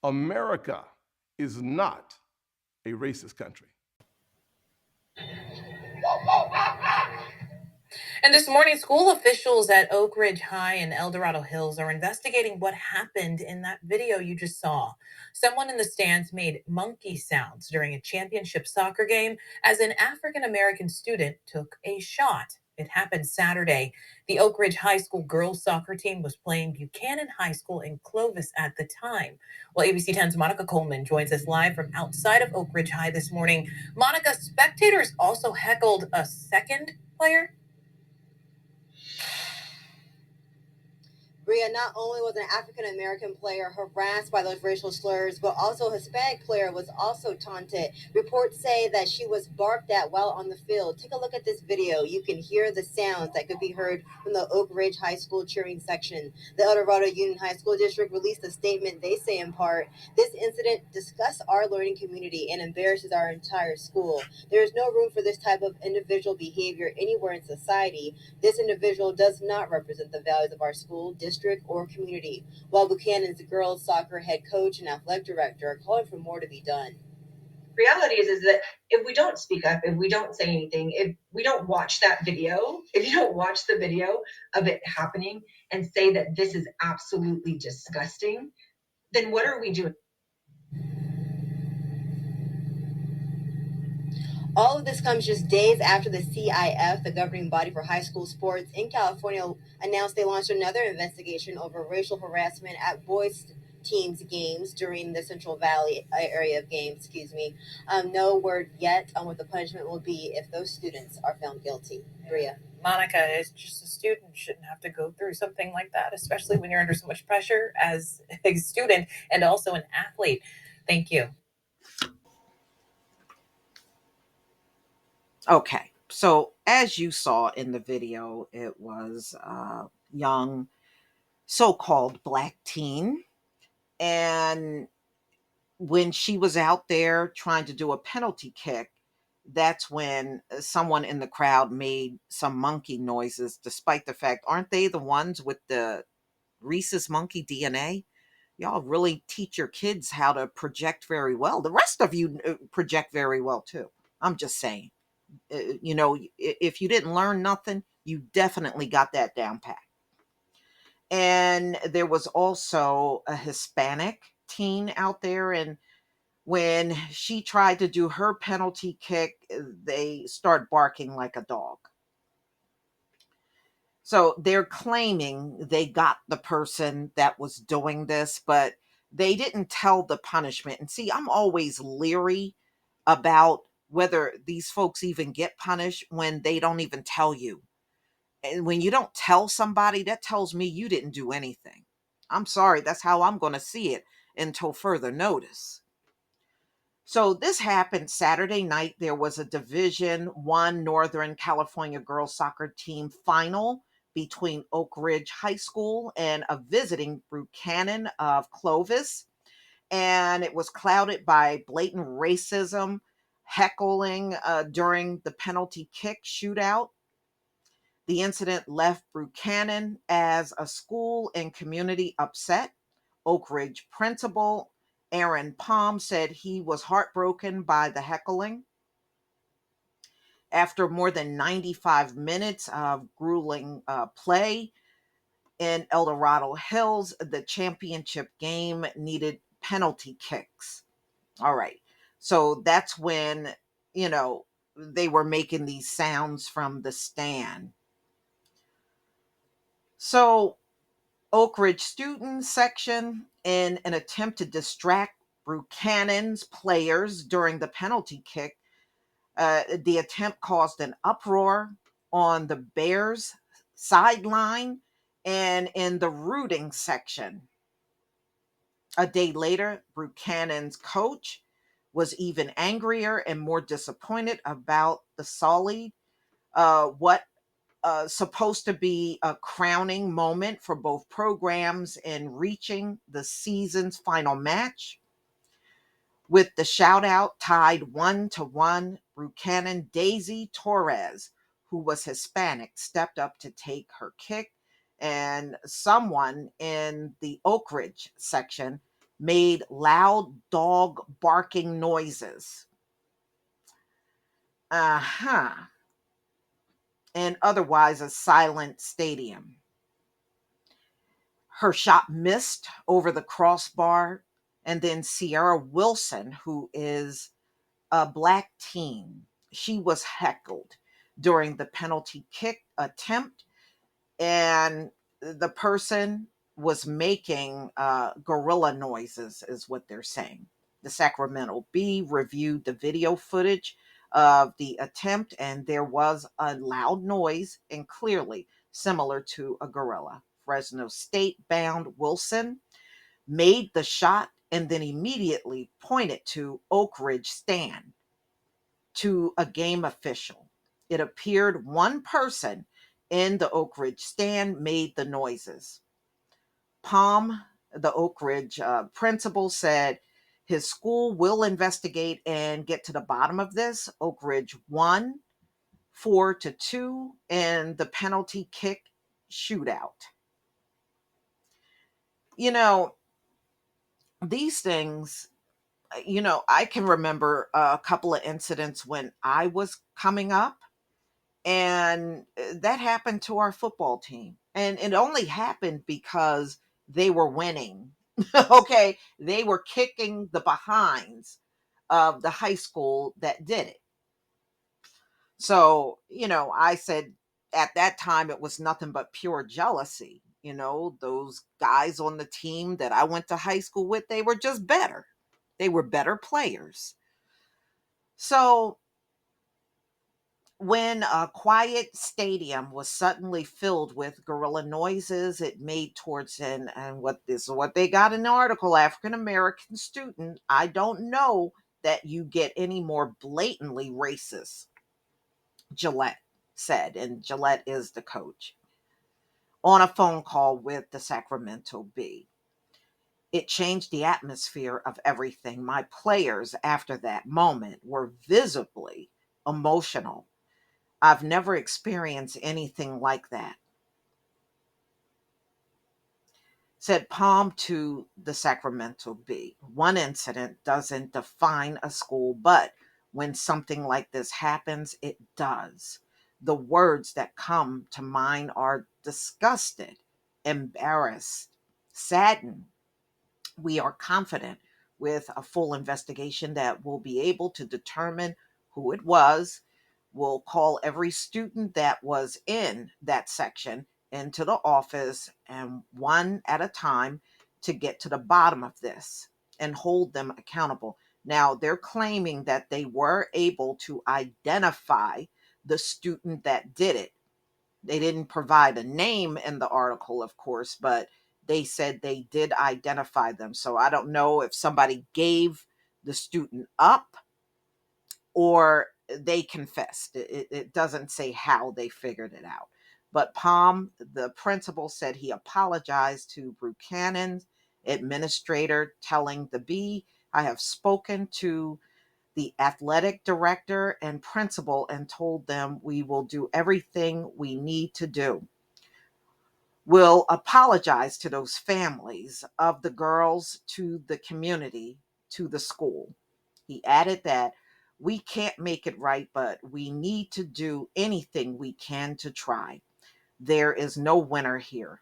America is not a racist country. And this morning, school officials at Oak Ridge High and El Dorado Hills are investigating what happened in that video you just saw. Someone in the stands made monkey sounds during a championship soccer game as an African American student took a shot. It happened Saturday. The Oak Ridge High School girls soccer team was playing Buchanan High School in Clovis at the time. Well, ABC 10's Monica Coleman joins us live from outside of Oak Ridge High this morning. Monica, spectators also heckled a second player. Bria, not only was an African American player harassed by those racial slurs, but also a Hispanic player was also taunted. Reports say that she was barked at while on the field. Take a look at this video. You can hear the sounds that could be heard from the Oak Ridge High School cheering section. The El Dorado Union High School District released a statement. They say in part, "This incident disgusts our learning community and embarrasses our entire school. There is no room for this type of individual behavior anywhere in society. This individual does not represent the values of our school, district, or community." While Buchanan's girls soccer head coach and athletic director are calling for more to be done. Reality is that if we don't speak up, if we don't say anything, if we don't watch that video, if you don't watch the video of it happening and say that this is absolutely disgusting, then what are we doing? All of this comes just days after the CIF, the governing body for high school sports in California, announced they launched another investigation over racial harassment at boys teams games during the Central Valley area of games. No word yet on what the punishment will be if those students are found guilty. Bria. Monica, is just a student shouldn't have to go through something like that, especially when you're under so much pressure as a student and also an athlete. Thank you. Okay, so as you saw in the video, it was a young so-called black teen. And when she was out there trying to do a penalty kick, that's when someone in the crowd made some monkey noises, despite the fact, aren't they the ones with the rhesus monkey DNA? Y'all really teach your kids how to project very well. The rest of you project very well too. I'm just saying. If you didn't learn nothing, you definitely got that down pat. And there was also a Hispanic teen out there, and when she tried to do her penalty kick, they start barking like a dog. So they're claiming they got the person that was doing this, but they didn't tell the punishment. And see, I'm always leery about whether these folks even get punished when they don't even tell you. And when you don't tell somebody, that tells me you didn't do anything. I'm sorry, that's how I'm going to see it until further notice. So this happened Saturday night. There was a Division One Northern California girls soccer team final between Oak Ridge High School and a visiting Buchanan of Clovis. And it was clouded by blatant racism, heckling during the penalty kick shootout. The incident left Buchanan as a school and community upset. Oak Ridge principal Aaron Palm said he was heartbroken by the heckling. After more than 95 minutes of grueling play in El Dorado Hills, the championship game needed penalty kicks. All right. So that's when, they were making these sounds from the stand. So Oak Ridge student section, in an attempt to distract Buchanan's players during the penalty kick, the attempt caused an uproar on the Bears sideline and in the rooting section. A day later, Buchanan's coach was even angrier and more disappointed about the solid, what supposed to be a crowning moment for both programs in reaching the season's final match. With the shout out tied 1-1, Buchanan Daisy Torres, who was Hispanic, stepped up to take her kick, and someone in the Oak Ridge section made loud dog barking noises. Uh-huh. And otherwise a silent stadium. Her shot missed over the crossbar. And then Sierra Wilson, who is a black teen, she was heckled during the penalty kick attempt. And the person was making gorilla noises, is what they're saying. The Sacramento Bee reviewed the video footage of the attempt, and there was a loud noise and clearly similar to a gorilla. Fresno State bound Wilson made the shot and then immediately pointed to Oak Ridge stand to a game official. It appeared one person in the Oak Ridge stand made the noises. Palm, the Oak Ridge principal, said his school will investigate and get to the bottom of this. Oak Ridge won 4-2 in the penalty kick shootout. You know, these things, I can remember a couple of incidents when I was coming up, and that happened to our football team. And it only happened because they were winning. Okay, they were kicking the behinds of the high school that did it. So, I said at that time it was nothing but pure jealousy. Those guys on the team that I went to high school with, they were just better. They were better players. So when a quiet stadium was suddenly filled with gorilla noises, it made towards and what this is what they got in the article, African American student. I don't know that you get any more blatantly racist, Gillette said, and Gillette is the coach, on a phone call with the Sacramento Bee. It changed the atmosphere of everything. My players after that moment were visibly emotional. I've never experienced anything like that. Said Palm to the Sacramento Bee. One incident doesn't define a school, but when something like this happens, it does. The words that come to mind are disgusted, embarrassed, saddened. We are confident with a full investigation that we'll be able to determine who it was. We'll call every student that was in that section into the office, and one at a time, to get to the bottom of this and hold them accountable. Now, they're claiming that they were able to identify the student that did it. They didn't provide a name in the article, of course, but they said they did identify them. So I don't know if somebody gave the student up or they confessed. It doesn't say how they figured it out. But Palm, the principal, said he apologized to Buchanan's administrator, telling the Bee, I have spoken to the athletic director and principal and told them we will do everything we need to do. We'll apologize to those families of the girls, to the community, to the school. He added that we can't make it right, but we need to do anything we can to try. There is no winner here.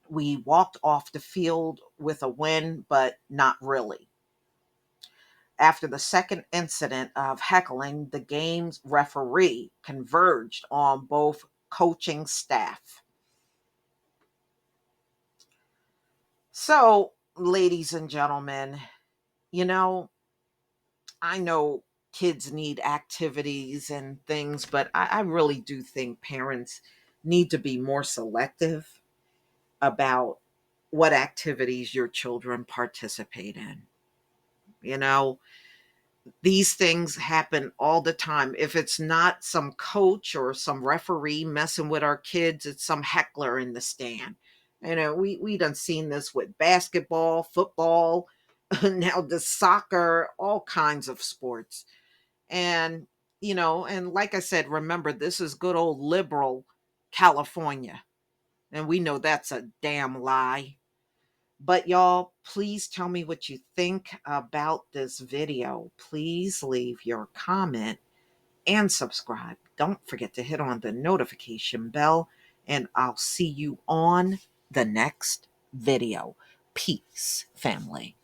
We walked off the field with a win, but not really. After the second incident of heckling, the game's referee converged on both coaching staff. So, ladies and gentlemen, you know, I know kids need activities and things, but I really do think parents need to be more selective about what activities your children participate in. You know, these things happen all the time. If it's not some coach or some referee messing with our kids, it's some heckler in the stand. We done seen this with basketball, football, now the soccer, all kinds of sports. And and like I said, remember, this is good old liberal California, and we know that's a damn lie. But y'all, please tell me what you think about this video. Please leave your comment and subscribe. Don't forget to hit on the notification bell, and I'll see you on the next video. Peace, family.